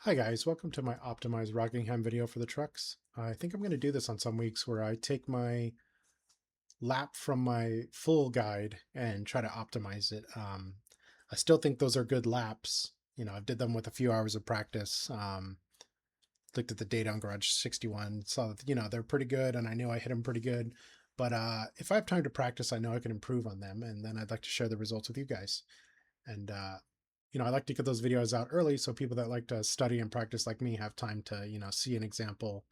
Hi guys, welcome to my optimized Rockingham video for the trucks. I think I'm going to do this on some weeks where I take my lap from my full guide and try to optimize it. I still think those are good laps. You know, I've did them with a few hours of practice. Looked at the data on Garage 61, saw that, they're pretty good and I knew I hit them pretty good. But if I have time to practice, I know I can improve on them, and then I'd like to share the results with you guys. And I like to get those videos out early so people that like to study and practice like me have time to, see an example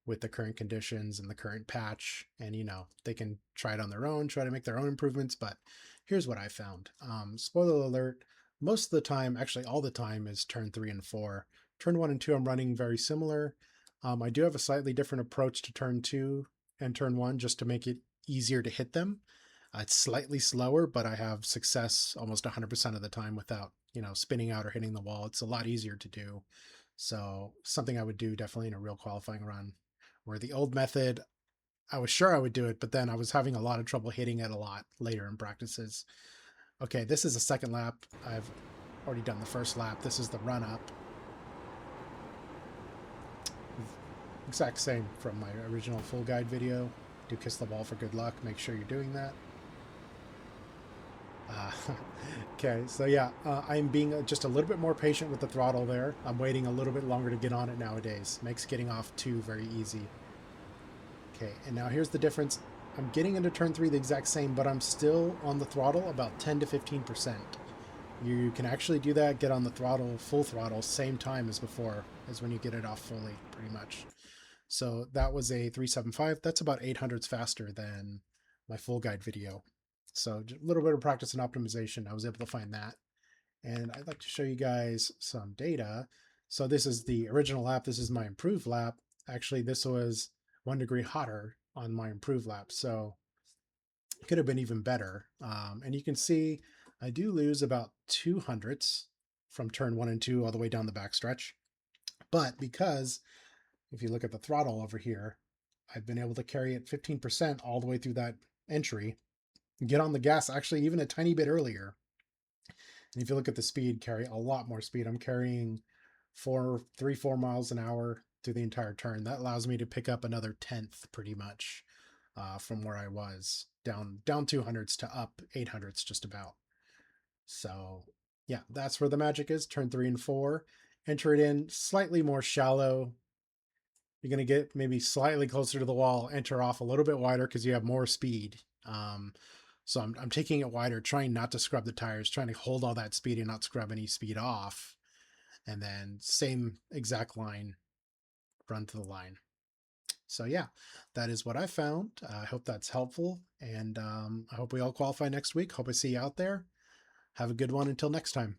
with the current conditions and the current patch, and they can try it on their own, try to make their own improvements. But here's what I found. Spoiler alert, most of the time, actually all the time, is turn 3 and 4. Turn 1 and 2 I'm running very similar. I do have a slightly different approach to turn 2 and turn 1 just to make it easier to hit them. It's slightly slower, but I have success almost 100% of the time without, spinning out or hitting the wall. It's a lot easier to do. So something I would do definitely in a real qualifying run. Where the old method, I was sure I would do it, but then I was having a lot of trouble hitting it a lot later in practices. Okay, this is the second lap. I've already done the first lap. This is the run up. Exact same from my original full guide video. Do kiss the wall for good luck. Make sure you're doing that. Uh, okay, so yeah, I'm being just a little bit more patient with the throttle there. I'm waiting a little bit longer to get on it nowadays. Makes getting off 2 very easy. Okay, and now here's the difference. I'm getting into turn 3 the exact same, but I'm still on the throttle about 10 to 15%. You can actually do that, get on the throttle, full throttle, same time as before, as when you get it off fully, pretty much. So that was a 375. That's about 800s faster than my full guide video. So a little bit of practice and optimization, I was able to find that. And I'd like to show you guys some data. So this is the original lap. This is my improved lap. Actually, this was 1 degree hotter on my improved lap. So it could have been even better. And you can see I do lose about 200ths from turn 1 and 2 all the way down the backstretch. But because if you look at the throttle over here, I've been able to carry it 15% all the way through that entry, get on the gas actually even a tiny bit earlier. And if you look at the speed, carry a lot more speed. I'm carrying 4 miles an hour through the entire turn. That allows me to pick up another tenth pretty much from where I was, down 200s to up 800s just about. So yeah, that's where the magic is. Turn 3 and 4. Enter it in slightly more shallow. You're going to get maybe slightly closer to the wall, enter off a little bit wider because you have more speed. So I'm taking it wider, trying not to scrub the tires, trying to hold all that speed and not scrub any speed off. And then same exact line, run to the line. So yeah, that is what I found. I hope that's helpful. And I hope we all qualify next week. Hope I see you out there. Have a good one until next time.